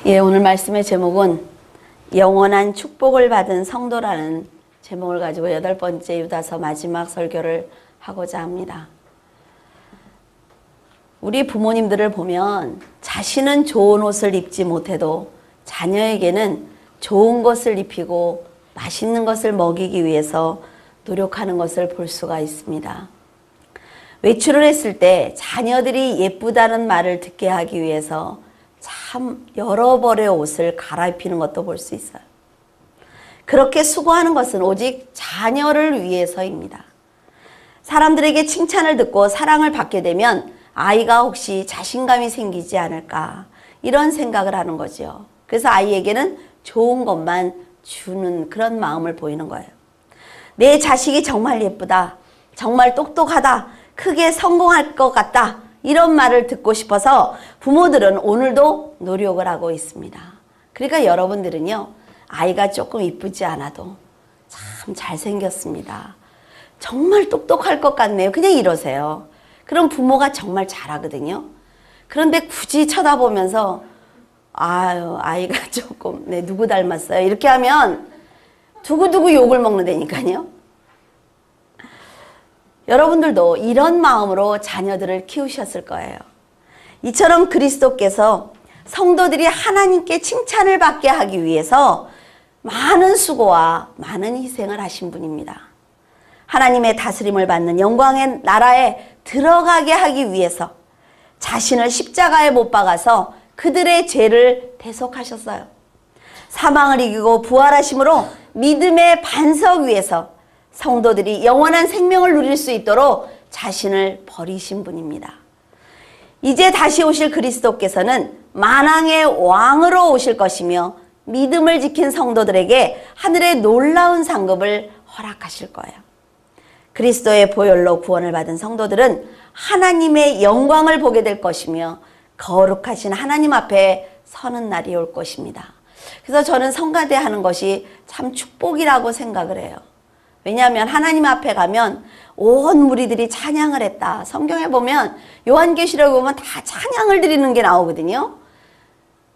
예, 오늘 말씀의 제목은 영원한 축복을 받은 성도라는 제목을 가지고 8번째 유다서 마지막 설교를 하고자 합니다. 우리 부모님들을 보면 자신은 좋은 옷을 입지 못해도 자녀에게는 좋은 것을 입히고 맛있는 것을 먹이기 위해서 노력하는 것을 볼 수가 있습니다. 외출을 했을 때 자녀들이 예쁘다는 말을 듣게 하기 위해서 참 여러 벌의 옷을 갈아입히는 것도 볼 수 있어요. 그렇게 수고하는 것은 오직 자녀를 위해서입니다. 사람들에게 칭찬을 듣고 사랑을 받게 되면 아이가 혹시 자신감이 생기지 않을까 이런 생각을 하는 거죠. 그래서 아이에게는 좋은 것만 주는 그런 마음을 보이는 거예요. 내 자식이 정말 예쁘다, 정말 똑똑하다, 크게 성공할 것 같다, 이런 말을 듣고 싶어서 부모들은 오늘도 노력을 하고 있습니다. 그러니까 여러분들은요, 아이가 조금 이쁘지 않아도 참 잘생겼습니다, 정말 똑똑할 것 같네요, 그냥 이러세요. 그럼 부모가 정말 잘하거든요. 그런데 굳이 쳐다보면서 아유, 아이가 조금 누구 닮았어요, 이렇게 하면 두고두고 욕을 먹는다니까요. 여러분들도 이런 마음으로 자녀들을 키우셨을 거예요. 이처럼 그리스도께서 성도들이 하나님께 칭찬을 받게 하기 위해서 많은 수고와 많은 희생을 하신 분입니다. 하나님의 다스림을 받는 영광의 나라에 들어가게 하기 위해서 자신을 십자가에 못 박아서 그들의 죄를 대속하셨어요. 사망을 이기고 부활하심으로 믿음의 반석 위에서 성도들이 영원한 생명을 누릴 수 있도록 자신을 버리신 분입니다. 이제 다시 오실 그리스도께서는 만왕의 왕으로 오실 것이며 믿음을 지킨 성도들에게 하늘의 놀라운 상급을 허락하실 거예요. 그리스도의 보혈로 구원을 받은 성도들은 하나님의 영광을 보게 될 것이며 거룩하신 하나님 앞에 서는 날이 올 것입니다. 그래서 저는 성가대 하는 것이 참 축복이라고 생각을 해요. 왜냐하면 하나님 앞에 가면 온 무리들이 찬양을 했다. 성경에 보면 요한계시록에 보면 다 찬양을 드리는 게 나오거든요.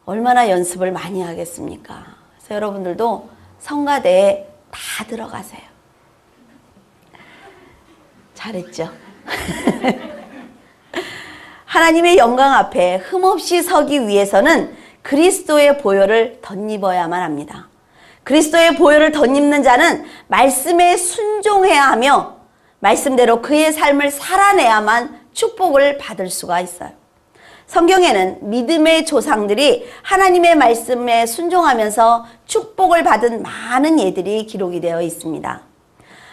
얼마나 연습을 많이 하겠습니까? 그래서 여러분들도 성가대에 다 들어가세요. 잘했죠? 하나님의 영광 앞에 흠없이 서기 위해서는 그리스도의 보혈을 덧입어야만 합니다. 그리스도의 보혈을 덧입는 자는 말씀에 순종해야 하며 말씀대로 그의 삶을 살아내야만 축복을 받을 수가 있어요. 성경에는 믿음의 조상들이 하나님의 말씀에 순종하면서 축복을 받은 많은 예들이 기록이 되어 있습니다.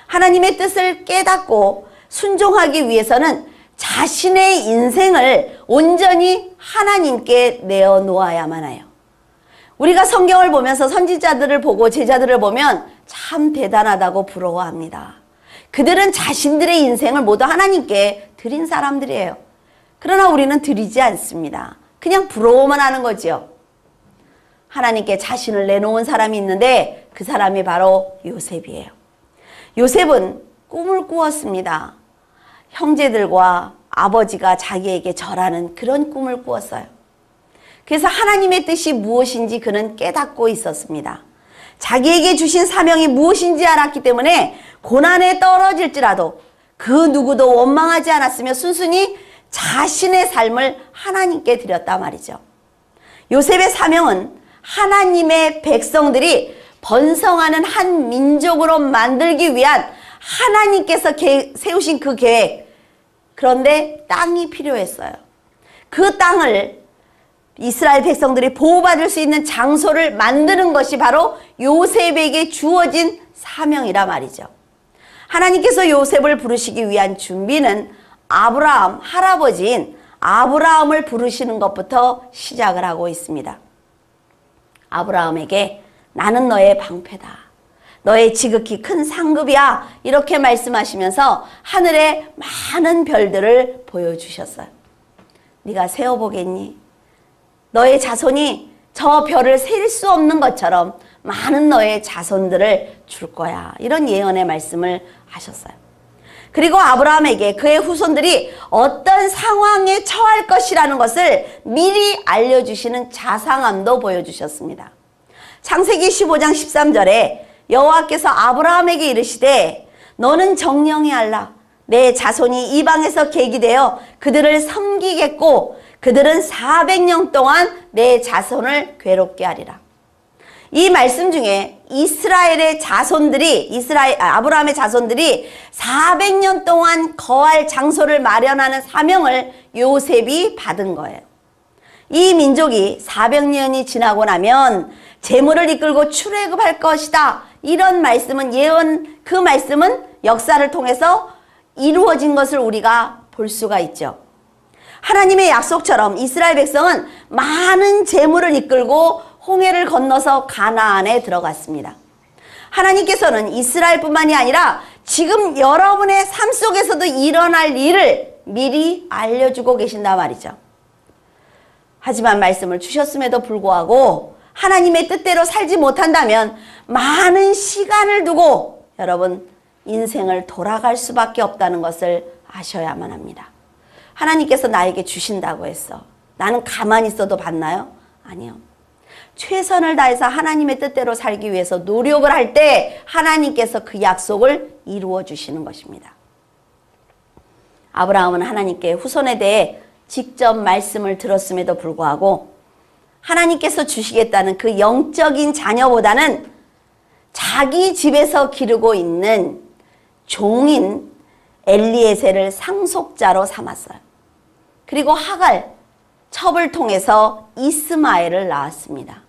하나님의 뜻을 깨닫고 순종하기 위해서는 자신의 인생을 온전히 하나님께 내어놓아야만 해요. 우리가 성경을 보면서 선지자들을 보고 제자들을 보면 참 대단하다고 부러워합니다. 그들은 자신들의 인생을 모두 하나님께 드린 사람들이에요. 그러나 우리는 드리지 않습니다. 그냥 부러워만 하는 거죠. 하나님께 자신을 내놓은 사람이 있는데 그 사람이 바로 요셉이에요. 요셉은 꿈을 꾸었습니다. 형제들과 아버지가 자기에게 절하는 그런 꿈을 꾸었어요. 그래서 하나님의 뜻이 무엇인지 그는 깨닫고 있었습니다. 자기에게 주신 사명이 무엇인지 알았기 때문에 고난에 떨어질지라도 그 누구도 원망하지 않았으며 순순히 자신의 삶을 하나님께 드렸단 말이죠. 요셉의 사명은 하나님의 백성들이 번성하는 한 민족으로 만들기 위한 하나님께서 세우신 그 계획. 그런데 땅이 필요했어요. 그 땅을 이스라엘 백성들이 보호받을 수 있는 장소를 만드는 것이 바로 요셉에게 주어진 사명이라 말이죠. 하나님께서 요셉을 부르시기 위한 준비는 아브라함, 할아버지인 아브라함을 부르시는 것부터 시작을 하고 있습니다. 아브라함에게 나는 너의 방패다, 너의 지극히 큰 상급이야, 이렇게 말씀하시면서 하늘의 많은 별들을 보여주셨어요. 네가 세어보겠니? 너의 자손이 저 별을 셀 수 없는 것처럼 많은 너의 자손들을 줄 거야, 이런 예언의 말씀을 하셨어요. 그리고 아브라함에게 그의 후손들이 어떤 상황에 처할 것이라는 것을 미리 알려주시는 자상함도 보여주셨습니다. 창세기 15장 13절에 여호와께서 아브라함에게 이르시되 너는 정령히 알라. 내 자손이 이방에서 계기되어 그들을 섬기겠고 그들은 400년 동안 내 자손을 괴롭게 하리라. 이 말씀 중에 이스라엘의 자손들이 아브라함의 자손들이 400년 동안 거할 장소를 마련하는 사명을 요셉이 받은 거예요. 이 민족이 400년이 지나고 나면 재물을 이끌고 출애굽할 것이다. 이런 말씀은 그 말씀은 역사를 통해서 이루어진 것을 우리가 볼 수가 있죠. 하나님의 약속처럼 이스라엘 백성은 많은 재물을 이끌고 홍해를 건너서 가나안에 들어갔습니다. 하나님께서는 이스라엘뿐만이 아니라 지금 여러분의 삶 속에서도 일어날 일을 미리 알려주고 계신단 말이죠. 하지만 말씀을 주셨음에도 불구하고 하나님의 뜻대로 살지 못한다면 많은 시간을 두고 여러분 인생을 돌아갈 수밖에 없다는 것을 아셔야만 합니다. 하나님께서 나에게 주신다고 했어. 나는 가만히 있어도 받나요? 아니요. 최선을 다해서 하나님의 뜻대로 살기 위해서 노력을 할 때 하나님께서 그 약속을 이루어 주시는 것입니다. 아브라함은 하나님께 후손에 대해 직접 말씀을 들었음에도 불구하고 하나님께서 주시겠다는 그 영적인 자녀보다는 자기 집에서 기르고 있는 종인 엘리에셀을 상속자로 삼았어요. 그리고 하갈, 첩을 통해서 이스마엘을 낳았습니다.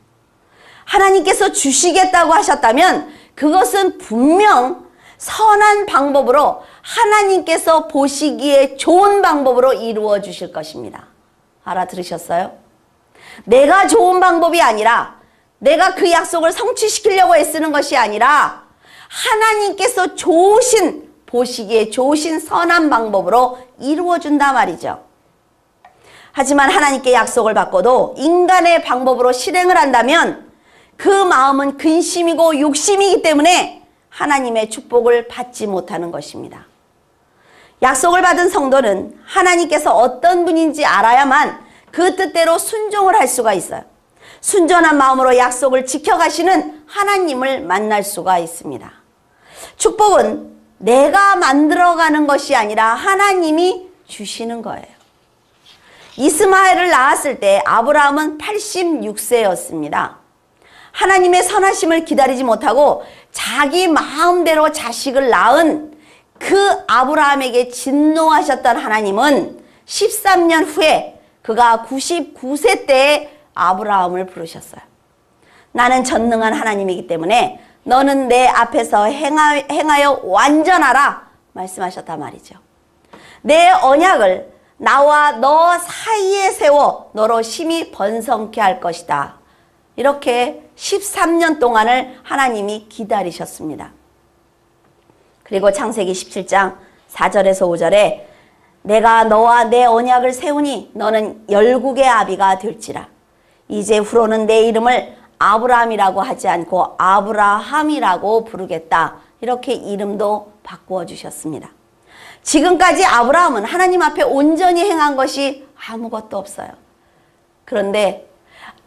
하나님께서 주시겠다고 하셨다면 그것은 분명 선한 방법으로 하나님께서 보시기에 좋은 방법으로 이루어 주실 것입니다. 알아들으셨어요? 내가 좋은 방법이 아니라 내가 그 약속을 성취시키려고 애쓰는 것이 아니라 하나님께서 보시기에 좋으신 선한 방법으로 이루어 준단 말이죠. 하지만 하나님께 약속을 받고도 인간의 방법으로 실행을 한다면 그 마음은 근심이고 욕심이기 때문에 하나님의 축복을 받지 못하는 것입니다. 약속을 받은 성도는 하나님께서 어떤 분인지 알아야만 그 뜻대로 순종을 할 수가 있어요. 순전한 마음으로 약속을 지켜가시는 하나님을 만날 수가 있습니다. 축복은 내가 만들어가는 것이 아니라 하나님이 주시는 거예요. 이스마엘을 낳았을 때 아브라함은 86세였습니다. 하나님의 선하심을 기다리지 못하고 자기 마음대로 자식을 낳은 그 아브라함에게 진노하셨던 하나님은 13년 후에 그가 99세 때에 아브라함을 부르셨어요. 나는 전능한 하나님이기 때문에 너는 내 앞에서 행하여 완전하라 말씀하셨단 말이죠. 내 언약을 나와 너 사이에 세워 너로 심히 번성케 할 것이다. 이렇게 13년 동안을 하나님이 기다리셨습니다. 그리고 창세기 17장 4절에서 5절에 내가 너와 내 언약을 세우니 너는 열국의 아비가 될지라. 이제 후로는 내 이름을 아브라함이라고 하지 않고 아브라함이라고 부르겠다. 이렇게 이름도 바꾸어 주셨습니다. 지금까지 아브라함은 하나님 앞에 온전히 행한 것이 아무것도 없어요. 그런데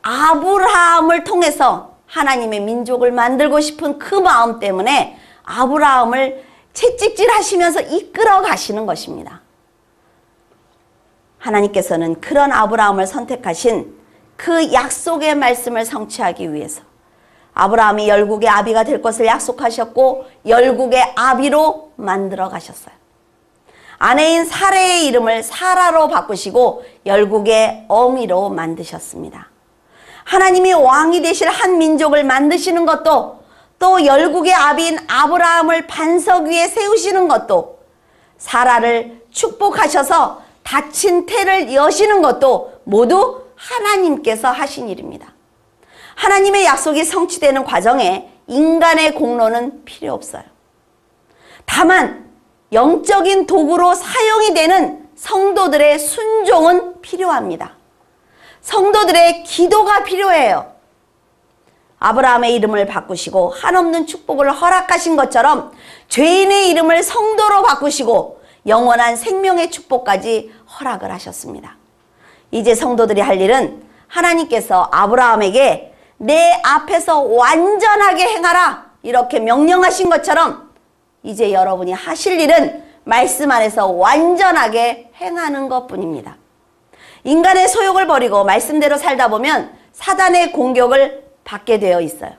아브라함을 통해서 하나님의 민족을 만들고 싶은 그 마음 때문에 아브라함을 채찍질 하시면서 이끌어 가시는 것입니다. 하나님께서는 그런 아브라함을 선택하신 그 약속의 말씀을 성취하기 위해서 아브라함이 열국의 아비가 될 것을 약속하셨고 열국의 아비로 만들어 가셨어요. 아내인 사레의 이름을 사라로 바꾸시고 열국의 어미로 만드셨습니다. 하나님이 왕이 되실 한 민족을 만드시는 것도 또 열국의 아비인 아브라함을 반석 위에 세우시는 것도 사라를 축복하셔서 닫힌 태를 여시는 것도 모두 하나님께서 하신 일입니다. 하나님의 약속이 성취되는 과정에 인간의 공로는 필요 없어요. 다만 영적인 도구로 사용이 되는 성도들의 순종은 필요합니다. 성도들의 기도가 필요해요. 아브라함의 이름을 바꾸시고 한없는 축복을 허락하신 것처럼 죄인의 이름을 성도로 바꾸시고 영원한 생명의 축복까지 허락을 하셨습니다. 이제 성도들이 할 일은 하나님께서 아브라함에게 내 앞에서 완전하게 행하라 이렇게 명령하신 것처럼 이제 여러분이 하실 일은 말씀 안에서 완전하게 행하는 것뿐입니다. 인간의 소욕을 버리고 말씀대로 살다 보면 사단의 공격을 받게 되어 있어요.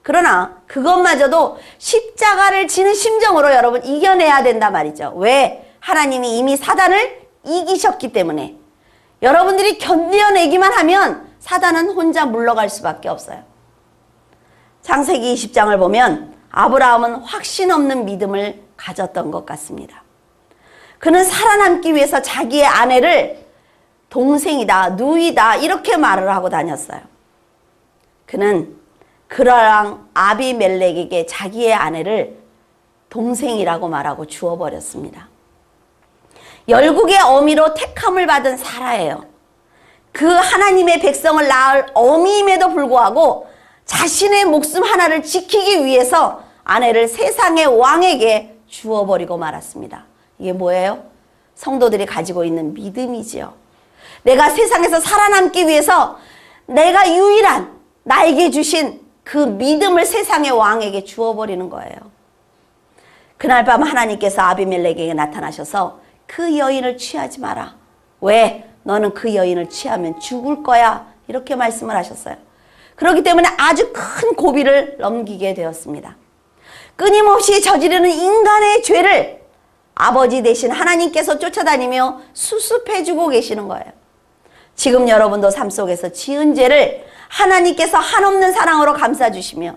그러나 그것마저도 십자가를 지는 심정으로 여러분 이겨내야 된단 말이죠. 왜? 하나님이 이미 사단을 이기셨기 때문에. 여러분들이 견뎌내기만 하면 사단은 혼자 물러갈 수밖에 없어요. 창세기 20장을 보면 아브라함은 확신 없는 믿음을 가졌던 것 같습니다. 그는 살아남기 위해서 자기의 아내를 동생이다, 누이다 이렇게 말을 하고 다녔어요. 그는 그러랑 아비멜렉에게 자기의 아내를 동생이라고 말하고 주어버렸습니다. 열국의 어미로 택함을 받은 사라예요. 그 하나님의 백성을 낳을 어미임에도 불구하고 자신의 목숨 하나를 지키기 위해서 아내를 세상의 왕에게 주어버리고 말았습니다. 이게 뭐예요? 성도들이 가지고 있는 믿음이지요. 내가 세상에서 살아남기 위해서 내가 유일한 나에게 주신 그 믿음을 세상의 왕에게 주어버리는 거예요. 그날 밤 하나님께서 아비멜렉에게 나타나셔서 그 여인을 취하지 마라. 왜? 너는 그 여인을 취하면 죽을 거야. 이렇게 말씀을 하셨어요. 그렇기 때문에 아주 큰 고비를 넘기게 되었습니다. 끊임없이 저지르는 인간의 죄를 아버지 되신 하나님께서 쫓아다니며 수습해주고 계시는 거예요. 지금 여러분도 삶 속에서 지은 죄를 하나님께서 한없는 사랑으로 감싸주시며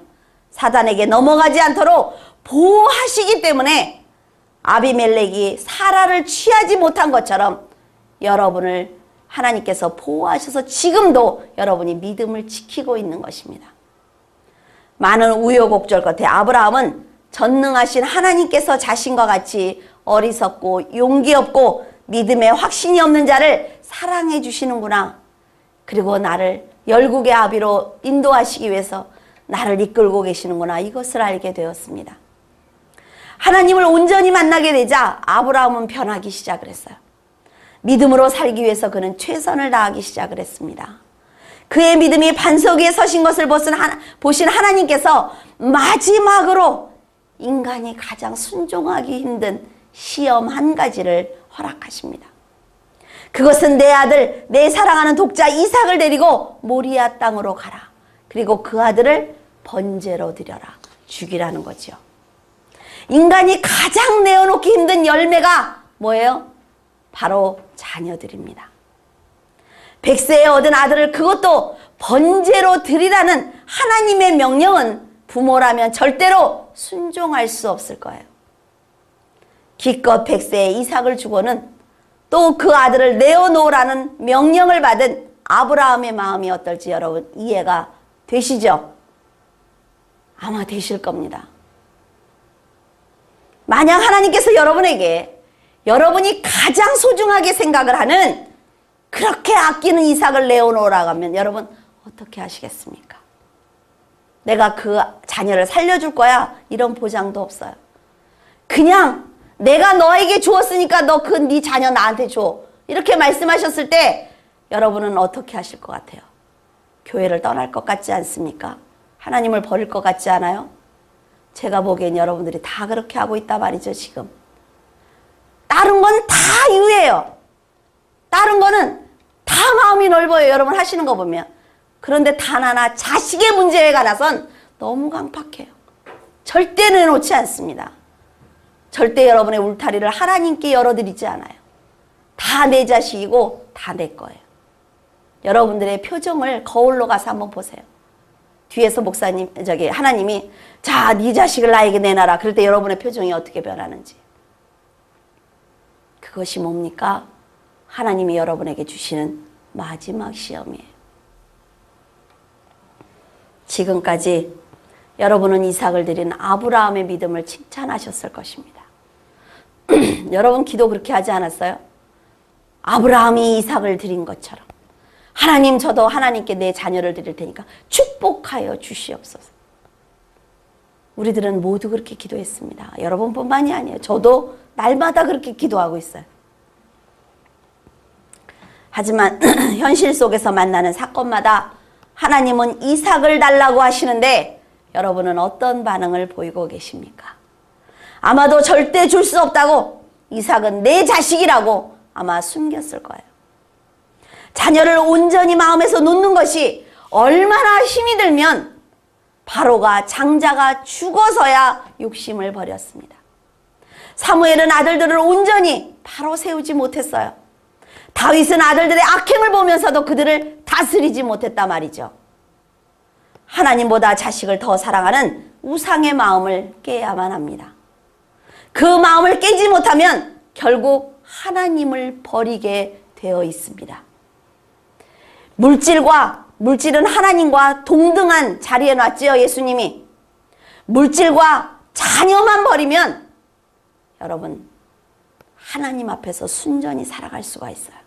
사단에게 넘어가지 않도록 보호하시기 때문에 아비멜렉이 사라를 취하지 못한 것처럼 여러분을 하나님께서 보호하셔서 지금도 여러분이 믿음을 지키고 있는 것입니다. 많은 우여곡절 끝에 아브라함은 전능하신 하나님께서 자신과 같이 어리석고 용기 없고 믿음에 확신이 없는 자를 사랑해 주시는구나. 그리고 나를 열국의 아비로 인도하시기 위해서 나를 이끌고 계시는구나. 이것을 알게 되었습니다. 하나님을 온전히 만나게 되자 아브라함은 변하기 시작을 했어요. 믿음으로 살기 위해서 그는 최선을 다하기 시작을 했습니다. 그의 믿음이 반석 위에 서신 것을 보신 하나님께서 마지막으로 인간이 가장 순종하기 힘든 시험 한 가지를 허락하십니다. 그것은 내 아들, 내 사랑하는 독자 이삭을 데리고 모리아 땅으로 가라. 그리고 그 아들을 번제로 드려라. 죽이라는 거죠. 인간이 가장 내어놓기 힘든 열매가 뭐예요? 바로 자녀들입니다. 100세에 얻은 아들을 그것도 번제로 드리라는 하나님의 명령은 부모라면 절대로 순종할 수 없을 거예요. 기껏 100세에 이삭을 주고는 또 그 아들을 내어놓으라는 명령을 받은 아브라함의 마음이 어떨지 여러분 이해가 되시죠? 아마 되실 겁니다. 만약 하나님께서 여러분에게 여러분이 가장 소중하게 생각을 하는 그렇게 아끼는 이삭을 내어놓으라고 하면 여러분 어떻게 하시겠습니까? 내가 그 자녀를 살려줄 거야 이런 보장도 없어요. 그냥 내가 너에게 주었으니까 너 네 자녀 나한테 줘 이렇게 말씀하셨을 때 여러분은 어떻게 하실 것 같아요? 교회를 떠날 것 같지 않습니까? 하나님을 버릴 것 같지 않아요? 제가 보기엔 여러분들이 다 그렇게 하고 있단 말이죠. 지금 다른 건 다 유예요. 다른 거는 다 마음이 넓어요. 여러분 하시는 거 보면. 그런데 단 하나 자식의 문제에 관해서는 너무 강팍해요. 절대 내놓지 않습니다. 절대 여러분의 울타리를 하나님께 열어드리지 않아요. 다 내 자식이고 다 내 거예요. 여러분들의 표정을 거울로 가서 한번 보세요. 뒤에서 목사님, 하나님이 자, 네 자식을 나에게 내놔라. 그럴 때 여러분의 표정이 어떻게 변하는지. 그것이 뭡니까? 하나님이 여러분에게 주시는 마지막 시험이에요. 지금까지 여러분은 이삭을 드린 아브라함의 믿음을 칭찬하셨을 것입니다. 여러분 기도 그렇게 하지 않았어요? 아브라함이 이삭을 드린 것처럼 하나님, 저도 하나님께 내 자녀를 드릴 테니까 축복하여 주시옵소서. 우리들은 모두 그렇게 기도했습니다. 여러분뿐만이 아니에요. 저도 날마다 그렇게 기도하고 있어요. 하지만 현실 속에서 만나는 사건마다 하나님은 이삭을 달라고 하시는데 여러분은 어떤 반응을 보이고 계십니까? 아마도 절대 줄 수 없다고, 이삭은 내 자식이라고 아마 숨겼을 거예요. 자녀를 온전히 마음에서 놓는 것이 얼마나 힘이 들면 바로가 장자가 죽어서야 욕심을 버렸습니다. 사무엘은 아들들을 온전히 바로 세우지 못했어요. 다윗은 아들들의 악행을 보면서도 그들을 다스리지 못했단 말이죠. 하나님보다 자식을 더 사랑하는 우상의 마음을 깨야만 합니다. 그 마음을 깨지 못하면 결국 하나님을 버리게 되어 있습니다. 물질은 하나님과 동등한 자리에 놨지요, 예수님이. 물질과 자녀만 버리면 여러분 하나님 앞에서 순전히 살아갈 수가 있어요.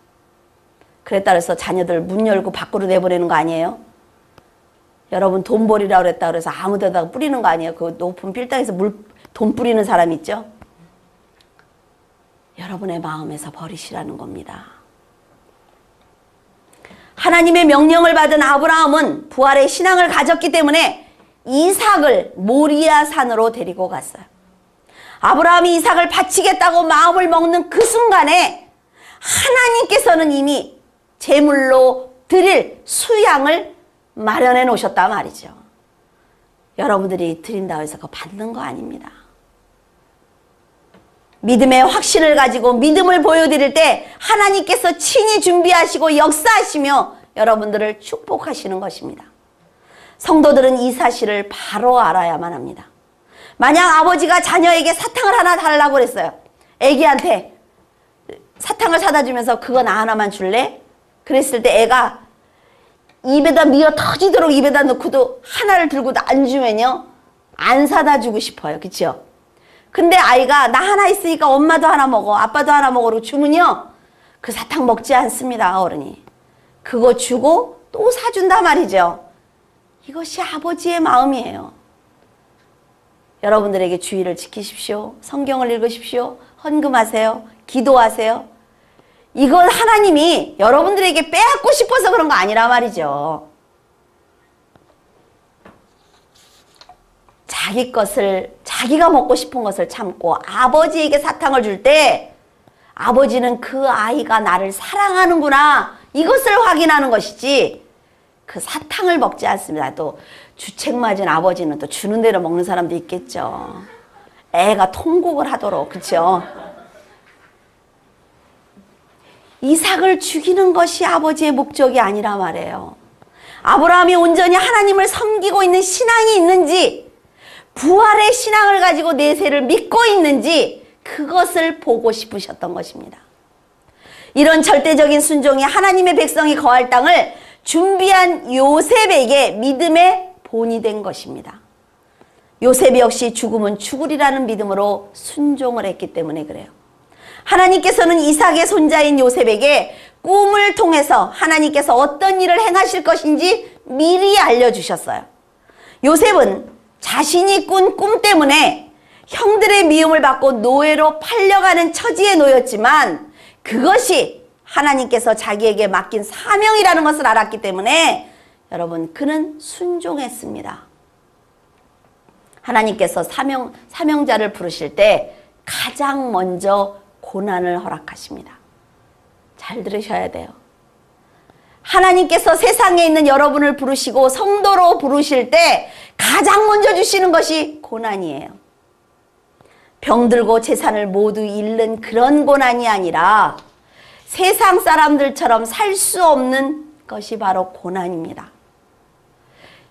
그래 따라서 자녀들 문 열고 밖으로 내보내는 거 아니에요? 여러분 돈 버리라고 그랬다 그래서 아무 데다가 뿌리는 거 아니에요? 그 높은 빌딩에서 돈 뿌리는 사람 있죠? 여러분의 마음에서 버리시라는 겁니다. 하나님의 명령을 받은 아브라함은 부활의 신앙을 가졌기 때문에 이삭을 모리아 산으로 데리고 갔어요. 아브라함이 이삭을 바치겠다고 마음을 먹는 그 순간에 하나님께서는 이미 제물로 드릴 수양을 마련해 놓으셨단 말이죠. 여러분들이 드린다고 해서 그거 받는 거 아닙니다. 믿음의 확신을 가지고 믿음을 보여드릴 때 하나님께서 친히 준비하시고 역사하시며 여러분들을 축복하시는 것입니다. 성도들은 이 사실을 바로 알아야만 합니다. 만약 아버지가 자녀에게 사탕을 하나 달라고 그랬어요. 애기한테 사탕을 사다 주면서 그거 나 하나만 줄래? 그랬을 때 애가 입에다 미어 터지도록 입에다 넣고도 하나를 들고 안 주면요, 안 사다 주고 싶어요. 그렇죠? 근데 아이가 나 하나 있으니까 엄마도 하나 먹어, 아빠도 하나 먹으라고 주면요, 그 사탕 먹지 않습니다. 어른이 그거 주고 또 사준단 말이죠. 이것이 아버지의 마음이에요. 여러분들에게 주의를 지키십시오. 성경을 읽으십시오. 헌금하세요. 기도하세요. 이건 하나님이 여러분들에게 빼앗고 싶어서 그런 거 아니라 말이죠. 자기 것을, 자기가 먹고 싶은 것을 참고 아버지에게 사탕을 줄 때 아버지는 그 아이가 나를 사랑하는구나, 이것을 확인하는 것이지 그 사탕을 먹지 않습니다. 또 주책 맞은 아버지는 또 주는 대로 먹는 사람도 있겠죠. 애가 통곡을 하도록. 그렇죠? 이삭을 죽이는 것이 아버지의 목적이 아니라 말이에요. 아브라함이 온전히 하나님을 섬기고 있는 신앙이 있는지, 부활의 신앙을 가지고 내세를 믿고 있는지 그것을 보고 싶으셨던 것입니다. 이런 절대적인 순종이 하나님의 백성이 거할 땅을 준비한 요셉에게 믿음의 본이 된 것입니다. 요셉 역시 죽으면 죽으리라는 믿음으로 순종을 했기 때문에 그래요. 하나님께서는 이삭의 손자인 요셉에게 꿈을 통해서 하나님께서 어떤 일을 행하실 것인지 미리 알려주셨어요. 요셉은 자신이 꾼 꿈 때문에 형들의 미움을 받고 노예로 팔려가는 처지에 놓였지만 그것이 하나님께서 자기에게 맡긴 사명이라는 것을 알았기 때문에 여러분 그는 순종했습니다. 하나님께서 사명자를 부르실 때 가장 먼저 고난을 허락하십니다. 잘 들으셔야 돼요. 하나님께서 세상에 있는 여러분을 부르시고 성도로 부르실 때 가장 먼저 주시는 것이 고난이에요. 병들고 재산을 모두 잃는 그런 고난이 아니라 세상 사람들처럼 살 수 없는 것이 바로 고난입니다.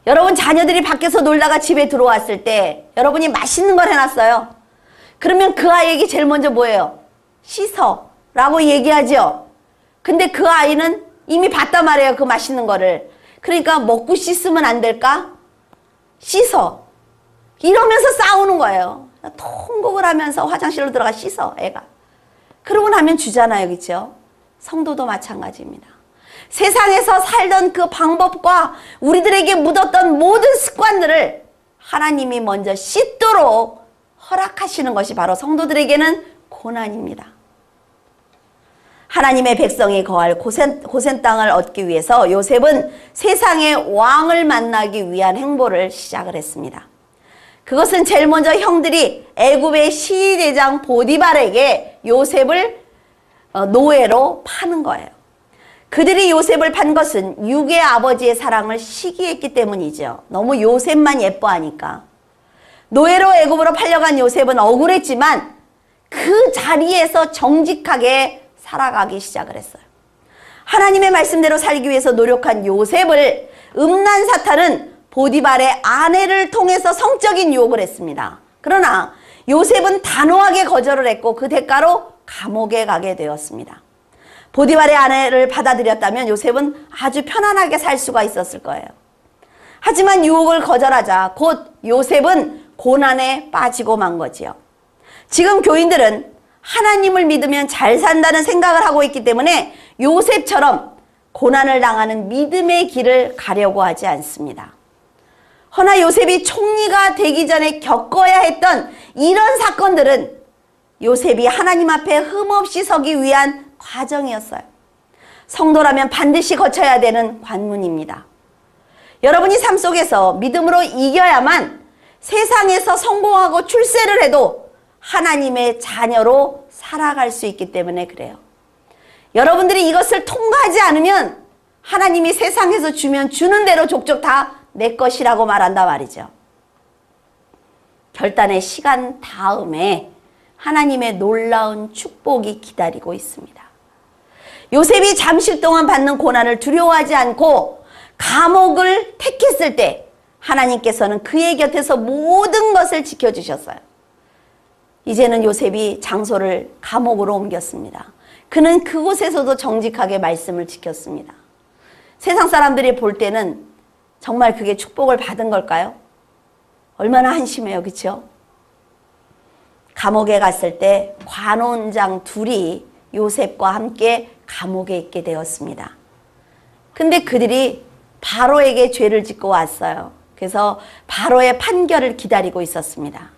여러분 자녀들이 밖에서 놀다가 집에 들어왔을 때 여러분이 맛있는 걸 해놨어요. 그러면 그 아이에게 제일 먼저 뭐예요? 씻어 라고 얘기하죠. 근데 그 아이는 이미 봤단 말이에요, 그 맛있는 거를. 그러니까 먹고 씻으면 안 될까? 씻어 이러면서 싸우는 거예요. 통곡을 하면서 화장실로 들어가 씻어 애가. 그러고 나면 주잖아요. 그렇죠? 성도도 마찬가지입니다. 세상에서 살던 그 방법과 우리들에게 묻었던 모든 습관들을 하나님이 먼저 씻도록 허락하시는 것이 바로 성도들에게는 고난입니다. 하나님의 백성이 거할 고센 땅을 얻기 위해서 요셉은 세상의 왕을 만나기 위한 행보를 시작을 했습니다. 그것은 제일 먼저 형들이 애굽의 시대장 보디발에게 요셉을 노예로 파는 거예요. 그들이 요셉을 판 것은 육의 아버지의 사랑을 시기했기 때문이죠. 너무 요셉만 예뻐하니까. 노예로 애굽으로 팔려간 요셉은 억울했지만 그 자리에서 정직하게 살아가기 시작을 했어요. 하나님의 말씀대로 살기 위해서 노력한 요셉을 음란 사탄은 보디발의 아내를 통해서 성적인 유혹을 했습니다. 그러나 요셉은 단호하게 거절을 했고 그 대가로 감옥에 가게 되었습니다. 보디발의 아내를 받아들였다면 요셉은 아주 편안하게 살 수가 있었을 거예요. 하지만 유혹을 거절하자 곧 요셉은 고난에 빠지고 만 거지요. 지금 교인들은 하나님을 믿으면 잘 산다는 생각을 하고 있기 때문에 요셉처럼 고난을 당하는 믿음의 길을 가려고 하지 않습니다. 허나 요셉이 총리가 되기 전에 겪어야 했던 이런 사건들은 요셉이 하나님 앞에 흠없이 서기 위한 과정이었어요. 성도라면 반드시 거쳐야 되는 관문입니다. 여러분이 삶 속에서 믿음으로 이겨야만 세상에서 성공하고 출세를 해도 하나님의 자녀로 살아갈 수 있기 때문에 그래요. 여러분들이 이것을 통과하지 않으면 하나님이 세상에서 주면 주는 대로 족족 다 내 것이라고 말한다 말이죠. 결단의 시간 다음에 하나님의 놀라운 축복이 기다리고 있습니다. 요셉이 잠시 동안 받는 고난을 두려워하지 않고 감옥을 택했을 때 하나님께서는 그의 곁에서 모든 것을 지켜주셨어요. 이제는 요셉이 장소를 감옥으로 옮겼습니다. 그는 그곳에서도 정직하게 말씀을 지켰습니다. 세상 사람들이 볼 때는 정말 그게 축복을 받은 걸까요? 얼마나 한심해요, 그렇죠? 감옥에 갔을 때 관원장 둘이 요셉과 함께 감옥에 있게 되었습니다. 근데 그들이 바로에게 죄를 짓고 왔어요. 그래서 바로의 판결을 기다리고 있었습니다.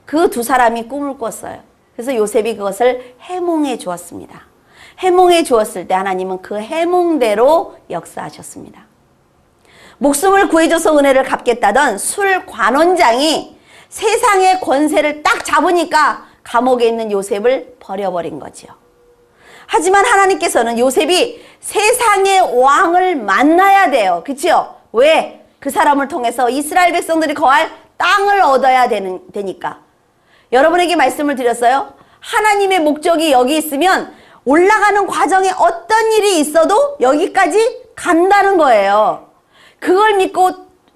그 두 사람이 꿈을 꿨어요. 그래서 요셉이 그것을 해몽해 주었습니다. 해몽해 주었을 때 하나님은 그 해몽대로 역사하셨습니다. 목숨을 구해줘서 은혜를 갚겠다던 술 관원장이 세상의 권세를 딱 잡으니까 감옥에 있는 요셉을 버려버린 거지요. 하지만 하나님께서는 요셉이 세상의 왕을 만나야 돼요. 그치요? 왜? 그 사람을 통해서 이스라엘 백성들이 거할 땅을 얻어야 되니까. 여러분에게 말씀을 드렸어요. 하나님의 목적이 여기 있으면 올라가는 과정에 어떤 일이 있어도 여기까지 간다는 거예요. 그걸 믿고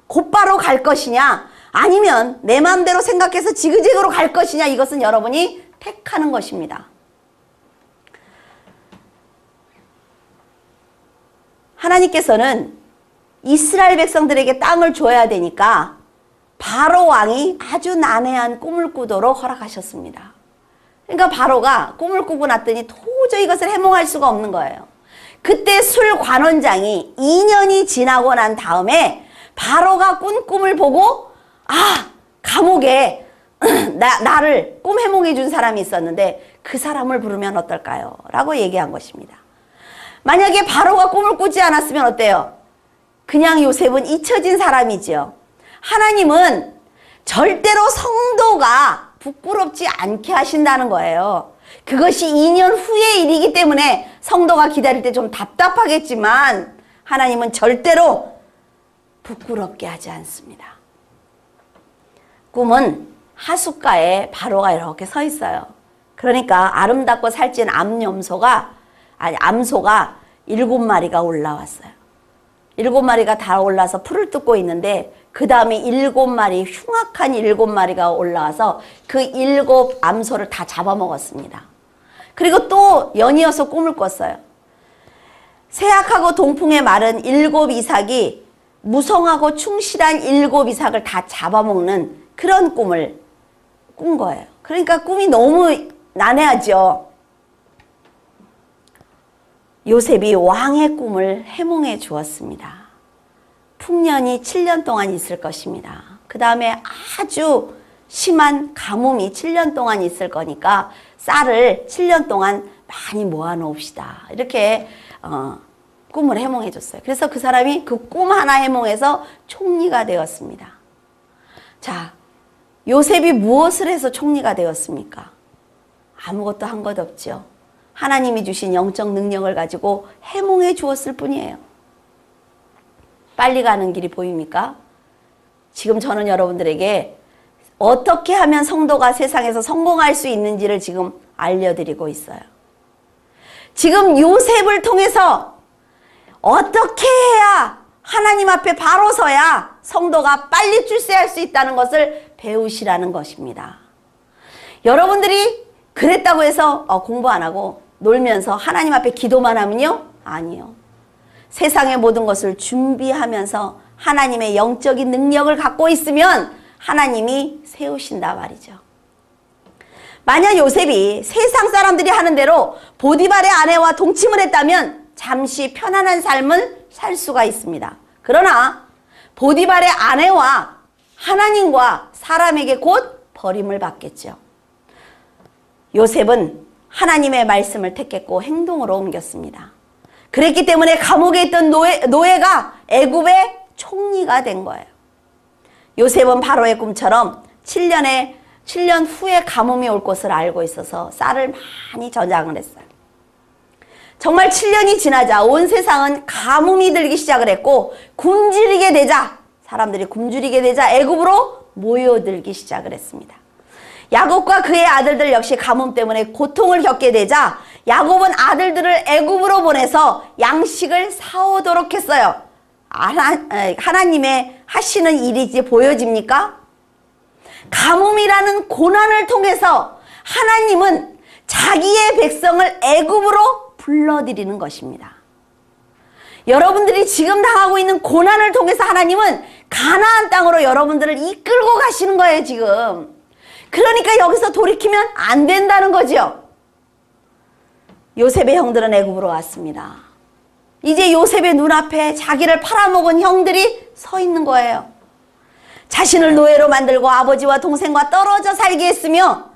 곧바로 갈 것이냐 아니면 내 마음대로 생각해서 지그재그로 갈 것이냐, 이것은 여러분이 택하는 것입니다. 하나님께서는 이스라엘 백성들에게 땅을 줘야 되니까 바로 왕이 아주 난해한 꿈을 꾸도록 허락하셨습니다. 그러니까 바로가 꿈을 꾸고 났더니 도저히 이것을 해몽할 수가 없는 거예요. 그때 술 관원장이 2년이 지나고 난 다음에 바로가 꾼 꿈을 보고 감옥에 나를 꿈 해몽해 준 사람이 있었는데 그 사람을 부르면 어떨까요? 라고 얘기한 것입니다. 만약에 바로가 꿈을 꾸지 않았으면 어때요? 그냥 요셉은 잊혀진 사람이지요. 하나님은 절대로 성도가 부끄럽지 않게 하신다는 거예요. 그것이 2년 후의 일이기 때문에 성도가 기다릴 때 좀 답답하겠지만 하나님은 절대로 부끄럽게 하지 않습니다. 꿈은 하숫가에 바로가 이렇게 서 있어요. 그러니까 아름답고 살찐 암소가 7마리가 올라왔어요. 7마리가 다 올라서 풀을 뜯고 있는데 그 다음에 7마리, 흉악한 7마리가 올라와서 그 7 암소를 다 잡아먹었습니다. 그리고 또 연이어서 꿈을 꿨어요. 세악하고 동풍에 마른 7 이삭이 무성하고 충실한 7 이삭을 다 잡아먹는 그런 꿈을 꾼 거예요. 그러니까 꿈이 너무 난해하죠. 요셉이 왕의 꿈을 해몽해 주었습니다. 풍년이 7년 동안 있을 것입니다. 그 다음에 아주 심한 가뭄이 7년 동안 있을 거니까 쌀을 7년 동안 많이 모아 놓읍시다. 이렇게 꿈을 해몽해 줬어요. 그래서 그 사람이 그 꿈 하나 해몽해서 총리가 되었습니다. 자, 요셉이 무엇을 해서 총리가 되었습니까? 아무것도 한 것 없죠. 하나님이 주신 영적 능력을 가지고 해몽해 주었을 뿐이에요. 빨리 가는 길이 보입니까? 지금 저는 여러분들에게 어떻게 하면 성도가 세상에서 성공할 수 있는지를 지금 알려드리고 있어요. 지금 요셉을 통해서 어떻게 해야 하나님 앞에 바로 서야 성도가 빨리 출세할 수 있다는 것을 배우시라는 것입니다. 여러분들이 그랬다고 해서 공부 안 하고 놀면서 하나님 앞에 기도만 하면요? 아니요. 세상의 모든 것을 준비하면서 하나님의 영적인 능력을 갖고 있으면 하나님이 세우신다 말이죠. 만약 요셉이 세상 사람들이 하는 대로 보디발의 아내와 동침을 했다면 잠시 편안한 삶을 살 수가 있습니다. 그러나 보디발의 아내와 하나님과 사람에게 곧 버림을 받겠죠. 요셉은 하나님의 말씀을 택했고 행동으로 옮겼습니다. 그랬기 때문에 감옥에 있던 노예가 애굽의 총리가 된 거예요. 요셉은 바로의 꿈처럼 7년 후에 가뭄이 올 것을 알고 있어서 쌀을 많이 저장을 했어요. 정말 7년이 지나자 온 세상은 가뭄이 들기 시작을 했고 사람들이 굶주리게 되자 애굽으로 모여들기 시작을 했습니다. 야곱과 그의 아들들 역시 가뭄 때문에 고통을 겪게 되자 야곱은 아들들을 애굽으로 보내서 양식을 사오도록 했어요. 하나님의 하시는 일이 보여집니까? 가뭄이라는 고난을 통해서 하나님은 자기의 백성을 애굽으로 불러들이는 것입니다. 여러분들이 지금 당하고 있는 고난을 통해서 하나님은 가나안 땅으로 여러분들을 이끌고 가시는 거예요, 지금. 그러니까 여기서 돌이키면 안 된다는 거죠. 요셉의 형들은 애굽으로 왔습니다. 이제 요셉의 눈앞에 자기를 팔아먹은 형들이 서 있는 거예요. 자신을 노예로 만들고 아버지와 동생과 떨어져 살게 했으며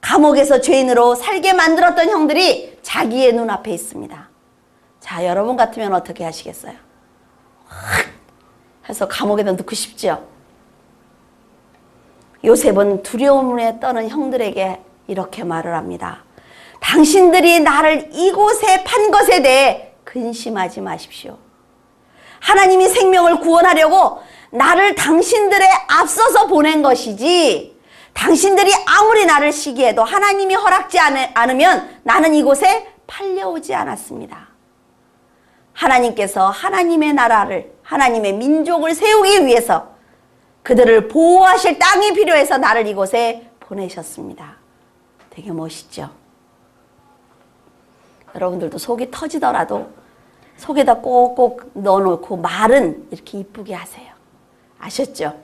감옥에서 죄인으로 살게 만들었던 형들이 자기의 눈앞에 있습니다. 자, 여러분 같으면 어떻게 하시겠어요? 확 해서 감옥에다 넣고 싶죠. 요셉은 두려움에 떠는 형들에게 이렇게 말을 합니다. 당신들이 나를 이곳에 판 것에 대해 근심하지 마십시오. 하나님이 생명을 구원하려고 나를 당신들에 앞서서 보낸 것이지 당신들이 아무리 나를 시기해도 하나님이 허락지 않으면 나는 이곳에 팔려오지 않았습니다. 하나님께서 하나님의 나라를, 하나님의 민족을 세우기 위해서 그들을 보호하실 땅이 필요해서 나를 이곳에 보내셨습니다. 되게 멋있죠? 여러분들도 속이 터지더라도 속에다 꼭꼭 넣어놓고 말은 이렇게 이쁘게 하세요. 아셨죠?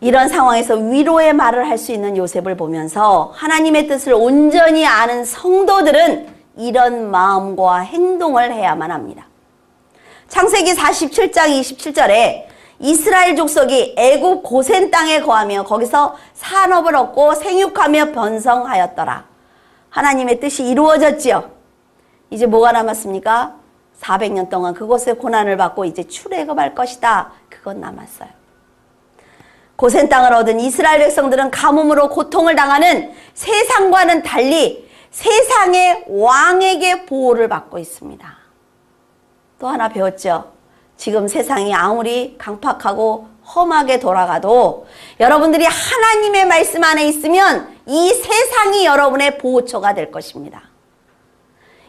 이런 상황에서 위로의 말을 할 수 있는 요셉을 보면서 하나님의 뜻을 온전히 아는 성도들은 이런 마음과 행동을 해야만 합니다. 창세기 47장 27절에 이스라엘 족속이 애굽 고센 땅에 거하며 거기서 산업을 얻고 생육하며 번성하였더라. 하나님의 뜻이 이루어졌지요. 이제 뭐가 남았습니까? 400년 동안 그곳에 고난을 받고 이제 출애굽할 것이다. 그건 남았어요. 고센 땅을 얻은 이스라엘 백성들은 가뭄으로 고통을 당하는 세상과는 달리 세상의 왕에게 보호를 받고 있습니다. 또 하나 배웠죠. 지금 세상이 아무리 강팍하고 험하게 돌아가도 여러분들이 하나님의 말씀 안에 있으면 이 세상이 여러분의 보호처가 될 것입니다.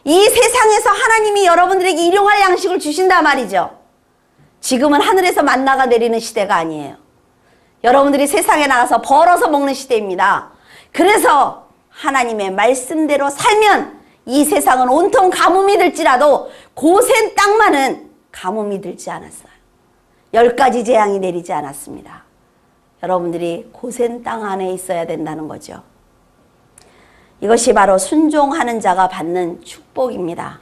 이 세상에서 하나님이 여러분들에게 일용할 양식을 주신단 말이죠. 지금은 하늘에서 만나가 내리는 시대가 아니에요. 여러분들이 세상에 나가서 벌어서 먹는 시대입니다. 그래서 하나님의 말씀대로 살면 이 세상은 온통 가뭄이 들지라도 고센 땅만은 가뭄이 들지 않았어요. 10가지 재앙이 내리지 않았습니다. 여러분들이 고센 땅 안에 있어야 된다는 거죠. 이것이 바로 순종하는 자가 받는 축복입니다.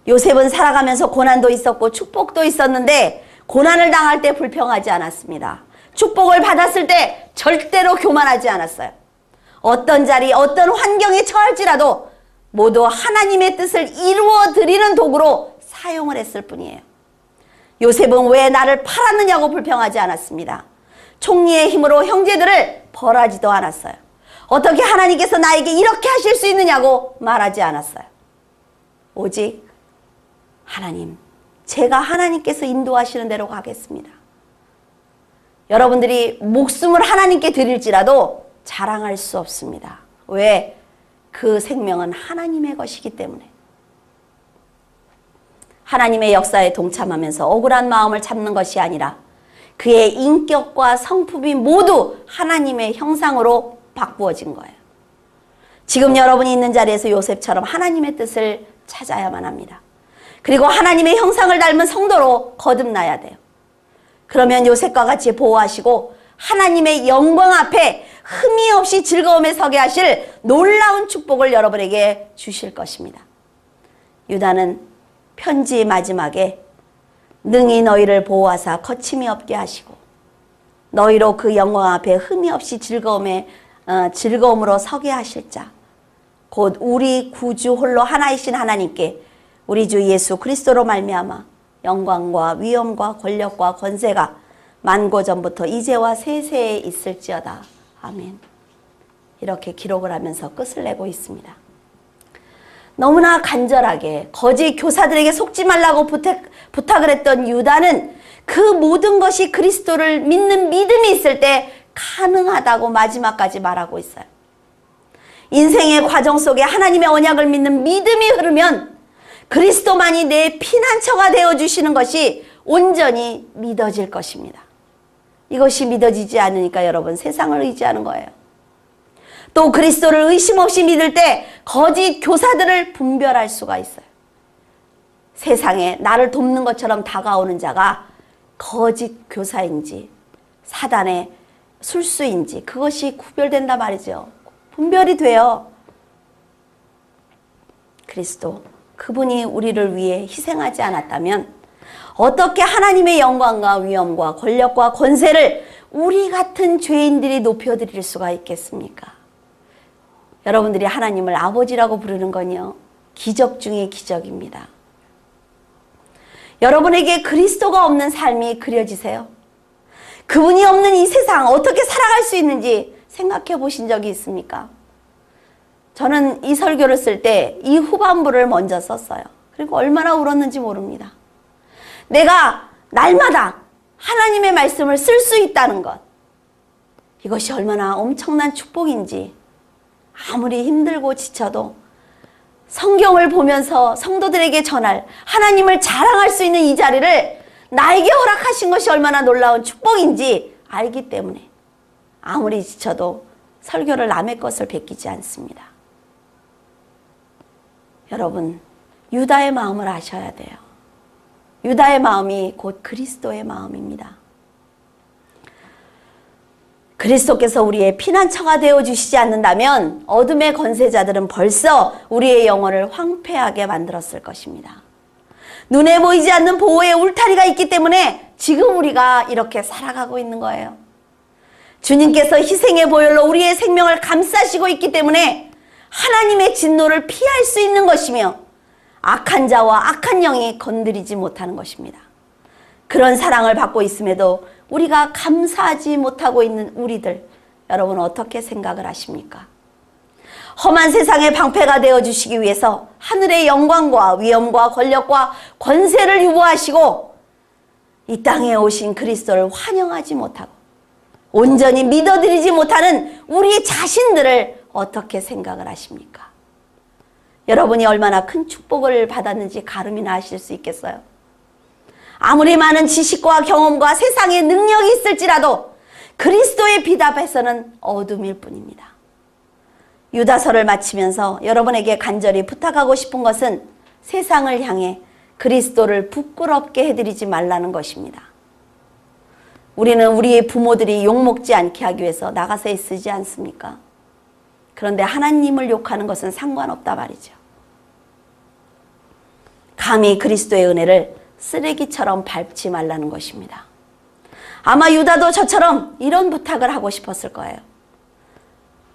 요셉은 살아가면서 고난도 있었고 축복도 있었는데 고난을 당할 때 불평하지 않았습니다. 축복을 받았을 때 절대로 교만하지 않았어요. 어떤 자리, 어떤 환경에 처할지라도 모두 하나님의 뜻을 이루어 드리는 도구로 사용을 했을 뿐이에요. 요셉은 왜 나를 팔았느냐고 불평하지 않았습니다. 총리의 힘으로 형제들을 벌하지도 않았어요. 어떻게 하나님께서 나에게 이렇게 하실 수 있느냐고 말하지 않았어요. 오직 하나님, 제가 하나님께서 인도하시는 대로 가겠습니다. 여러분들이 목숨을 하나님께 드릴지라도 자랑할 수 없습니다. 왜? 그 생명은 하나님의 것이기 때문에. 하나님의 역사에 동참하면서 억울한 마음을 참는 것이 아니라 그의 인격과 성품이 모두 하나님의 형상으로 바꾸어진 거예요. 지금 여러분이 있는 자리에서 요셉처럼 하나님의 뜻을 찾아야만 합니다. 그리고 하나님의 형상을 닮은 성도로 거듭나야 돼요. 그러면 요셉과 같이 보호하시고 하나님의 영광 앞에 흠이 없이 즐거움에 서게 하실 놀라운 축복을 여러분에게 주실 것입니다. 유다는 편지 마지막에 능히 너희를 보호하사 거침이 없게 하시고 너희로 그 영광 앞에 흠이 없이 즐거움으로 서게 하실 자 곧 우리 구주 홀로 하나이신 하나님께 우리 주 예수 그리스도로 말미암아 영광과 위엄과 권력과 권세가 만고 전부터 이제와 세세에 있을지어다. 아멘. 이렇게 기록을 하면서 끝을 내고 있습니다. 너무나 간절하게 거짓 교사들에게 속지 말라고 부탁을 했던 유다는 그 모든 것이 그리스도를 믿는 믿음이 있을 때 가능하다고 마지막까지 말하고 있어요. 인생의 과정 속에 하나님의 언약을 믿는 믿음이 흐르면 그리스도만이 내 피난처가 되어주시는 것이 온전히 믿어질 것입니다. 이것이 믿어지지 않으니까 여러분 세상을 의지하는 거예요. 또 그리스도를 의심 없이 믿을 때 거짓 교사들을 분별할 수가 있어요. 세상에 나를 돕는 것처럼 다가오는 자가 거짓 교사인지 사단의 술수인지 그것이 구별된다 말이죠. 분별이 돼요. 그리스도 그분이 우리를 위해 희생하지 않았다면 어떻게 하나님의 영광과 위엄과 권력과 권세를 우리 같은 죄인들이 높여드릴 수가 있겠습니까? 여러분들이 하나님을 아버지라고 부르는 건요, 기적 중의 기적입니다. 여러분에게 그리스도가 없는 삶이 그려지세요? 그분이 없는 이 세상 어떻게 살아갈 수 있는지 생각해 보신 적이 있습니까? 저는 이 설교를 쓸 때 이 후반부를 먼저 썼어요. 그리고 얼마나 울었는지 모릅니다. 내가 날마다 하나님의 말씀을 쓸 수 있다는 것, 이것이 얼마나 엄청난 축복인지 아무리 힘들고 지쳐도 성경을 보면서 성도들에게 전할 하나님을 자랑할 수 있는 이 자리를 나에게 허락하신 것이 얼마나 놀라운 축복인지 알기 때문에 아무리 지쳐도 설교를 남의 것을 베끼지 않습니다. 여러분, 유다의 마음을 아셔야 돼요. 유다의 마음이 곧 그리스도의 마음입니다. 그리스도께서 우리의 피난처가 되어주시지 않는다면 어둠의 권세자들은 벌써 우리의 영혼을 황폐하게 만들었을 것입니다. 눈에 보이지 않는 보호의 울타리가 있기 때문에 지금 우리가 이렇게 살아가고 있는 거예요. 주님께서 희생의 보혈로 우리의 생명을 감싸시고 있기 때문에 하나님의 진노를 피할 수 있는 것이며 악한 자와 악한 영이 건드리지 못하는 것입니다. 그런 사랑을 받고 있음에도 우리가 감사하지 못하고 있는 우리들, 여러분 어떻게 생각을 하십니까? 험한 세상의 방패가 되어주시기 위해서 하늘의 영광과 위엄과 권력과 권세를 유보하시고 이 땅에 오신 그리스도를 환영하지 못하고 온전히 믿어드리지 못하는 우리 자신들을 어떻게 생각을 하십니까? 여러분이 얼마나 큰 축복을 받았는지 가늠이나 하실 수 있겠어요? 아무리 많은 지식과 경험과 세상의 능력이 있을지라도 그리스도의 빛 앞에서는 어둠일 뿐입니다. 유다서를 마치면서 여러분에게 간절히 부탁하고 싶은 것은 세상을 향해 그리스도를 부끄럽게 해드리지 말라는 것입니다. 우리는 우리의 부모들이 욕먹지 않게 하기 위해서 나가서 애쓰지 않습니까? 그런데 하나님을 욕하는 것은 상관없다 말이죠. 감히 그리스도의 은혜를 쓰레기처럼 밟지 말라는 것입니다. 아마 유다도 저처럼 이런 부탁을 하고 싶었을 거예요.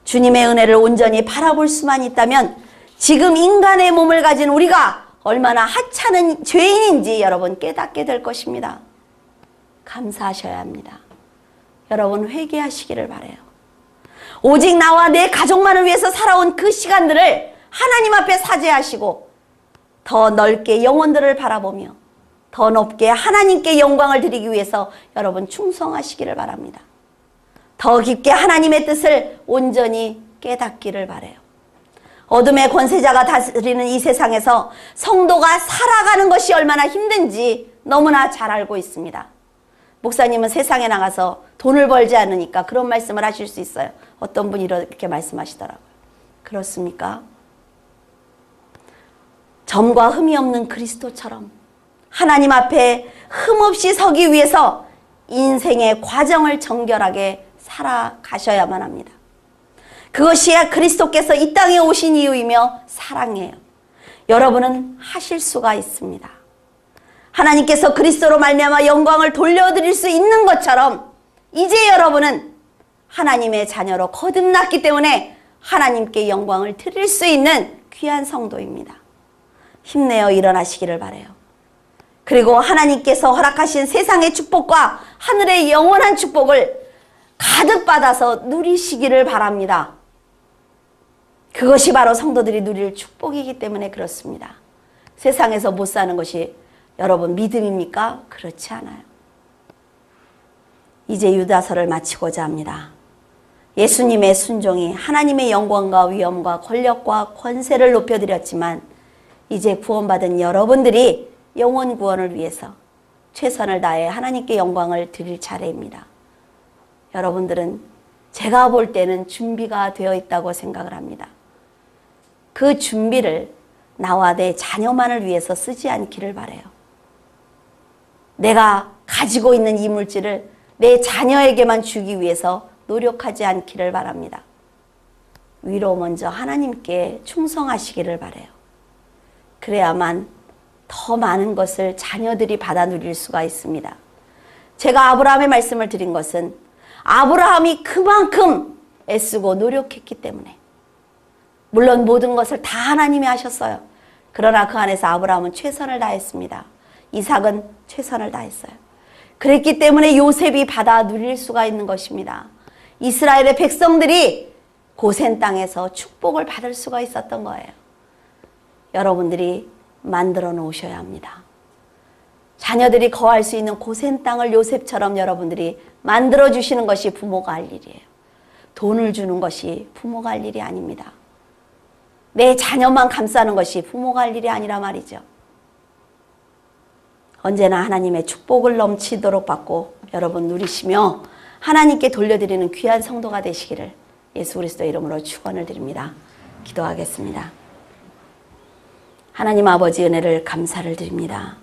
주님의 은혜를 온전히 바라볼 수만 있다면 지금 인간의 몸을 가진 우리가 얼마나 하찮은 죄인인지 여러분 깨닫게 될 것입니다. 감사하셔야 합니다. 여러분 회개하시기를 바라요. 오직 나와 내 가족만을 위해서 살아온 그 시간들을 하나님 앞에 사죄하시고 더 넓게 영혼들을 바라보며 더 높게 하나님께 영광을 드리기 위해서 여러분 충성하시기를 바랍니다. 더 깊게 하나님의 뜻을 온전히 깨닫기를 바라요. 어둠의 권세자가 다스리는 이 세상에서 성도가 살아가는 것이 얼마나 힘든지 너무나 잘 알고 있습니다. 목사님은 세상에 나가서 돈을 벌지 않으니까 그런 말씀을 하실 수 있어요. 어떤 분이 이렇게 말씀하시더라고요. 그렇습니까? 점과 흠이 없는 그리스도처럼 하나님 앞에 흠없이 서기 위해서 인생의 과정을 정결하게 살아가셔야만 합니다. 그것이 그리스도께서 이 땅에 오신 이유이며 사랑이에요. 여러분은 하실 수가 있습니다. 하나님께서 그리스도로 말미암아 영광을 돌려드릴 수 있는 것처럼 이제 여러분은 하나님의 자녀로 거듭났기 때문에 하나님께 영광을 드릴 수 있는 귀한 성도입니다. 힘내어 일어나시기를 바라요. 그리고 하나님께서 허락하신 세상의 축복과 하늘의 영원한 축복을 가득 받아서 누리시기를 바랍니다. 그것이 바로 성도들이 누릴 축복이기 때문에 그렇습니다. 세상에서 못 사는 것이 여러분 믿음입니까? 그렇지 않아요. 이제 유다서를 마치고자 합니다. 예수님의 순종이 하나님의 영광과 위엄과 권력과 권세를 높여드렸지만 이제 구원받은 여러분들이 영혼 구원을 위해서 최선을 다해 하나님께 영광을 드릴 차례입니다. 여러분들은 제가 볼 때는 준비가 되어 있다고 생각을 합니다. 그 준비를 나와 내 자녀만을 위해서 쓰지 않기를 바라요. 내가 가지고 있는 이 물질을 내 자녀에게만 주기 위해서 노력하지 않기를 바랍니다. 위로 먼저 하나님께 충성하시기를 바라요. 그래야만 더 많은 것을 자녀들이 받아 누릴 수가 있습니다. 제가 아브라함의 말씀을 드린 것은 아브라함이 그만큼 애쓰고 노력했기 때문에, 물론 모든 것을 다 하나님이 하셨어요. 그러나 그 안에서 아브라함은 최선을 다했습니다. 이삭은 최선을 다했어요. 그랬기 때문에 요셉이 받아 누릴 수가 있는 것입니다. 이스라엘의 백성들이 고센 땅에서 축복을 받을 수가 있었던 거예요. 여러분들이 만들어 놓으셔야 합니다. 자녀들이 거할 수 있는 고센 땅을 요셉처럼 여러분들이 만들어 주시는 것이 부모가 할 일이에요. 돈을 주는 것이 부모가 할 일이 아닙니다. 내 자녀만 감싸는 것이 부모가 할 일이 아니라 말이죠. 언제나 하나님의 축복을 넘치도록 받고 여러분 누리시며 하나님께 돌려드리는 귀한 성도가 되시기를 예수 그리스도의 이름으로 축원을 드립니다. 기도하겠습니다. 하나님 아버지 은혜를 감사를 드립니다.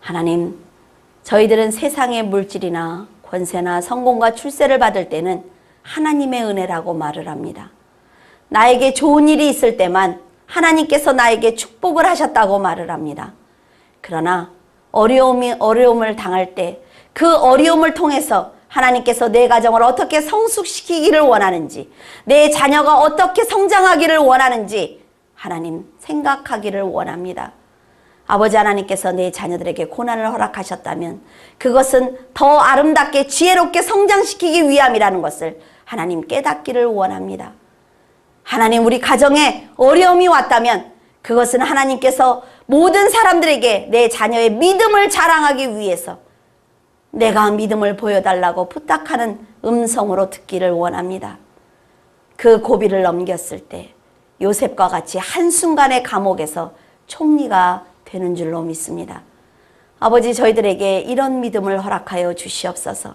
하나님, 저희들은 세상의 물질이나 권세나 성공과 출세를 받을 때는 하나님의 은혜라고 말을 합니다. 나에게 좋은 일이 있을 때만 하나님께서 나에게 축복을 하셨다고 말을 합니다. 그러나 어려움을 당할 때 그 어려움을 통해서 하나님께서 내 가정을 어떻게 성숙시키기를 원하는지, 내 자녀가 어떻게 성장하기를 원하는지 하나님 생각하기를 원합니다. 아버지 하나님께서 내 자녀들에게 고난을 허락하셨다면 그것은 더 아름답게 지혜롭게 성장시키기 위함이라는 것을 하나님 깨닫기를 원합니다. 하나님, 우리 가정에 어려움이 왔다면 그것은 하나님께서 모든 사람들에게 내 자녀의 믿음을 자랑하기 위해서 내가 믿음을 보여달라고 부탁하는 음성으로 듣기를 원합니다. 그 고비를 넘겼을 때 요셉과 같이 한순간의 감옥에서 총리가 되는 줄로 믿습니다. 아버지, 저희들에게 이런 믿음을 허락하여 주시옵소서.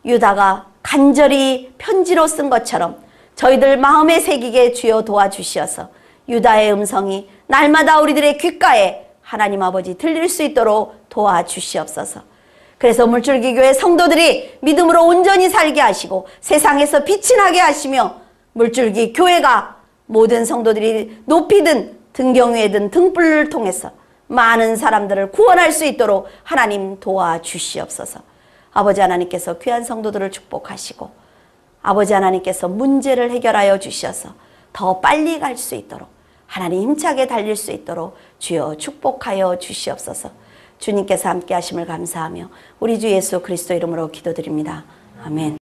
유다가 간절히 편지로 쓴 것처럼 저희들 마음에 새기게 주여 도와주시어서 유다의 음성이 날마다 우리들의 귓가에 하나님 아버지 들릴 수 있도록 도와주시옵소서. 그래서 물줄기교회 성도들이 믿음으로 온전히 살게 하시고 세상에서 빛이 나게 하시며 물줄기 교회가 모든 성도들이 높이든 등경회든 등불을 통해서 많은 사람들을 구원할 수 있도록 하나님 도와주시옵소서. 아버지 하나님께서 귀한 성도들을 축복하시고 아버지 하나님께서 문제를 해결하여 주셔서 더 빨리 갈 수 있도록 하나님 힘차게 달릴 수 있도록 주여 축복하여 주시옵소서. 주님께서 함께 하심을 감사하며 우리 주 예수 그리스도 이름으로 기도드립니다. 아멘.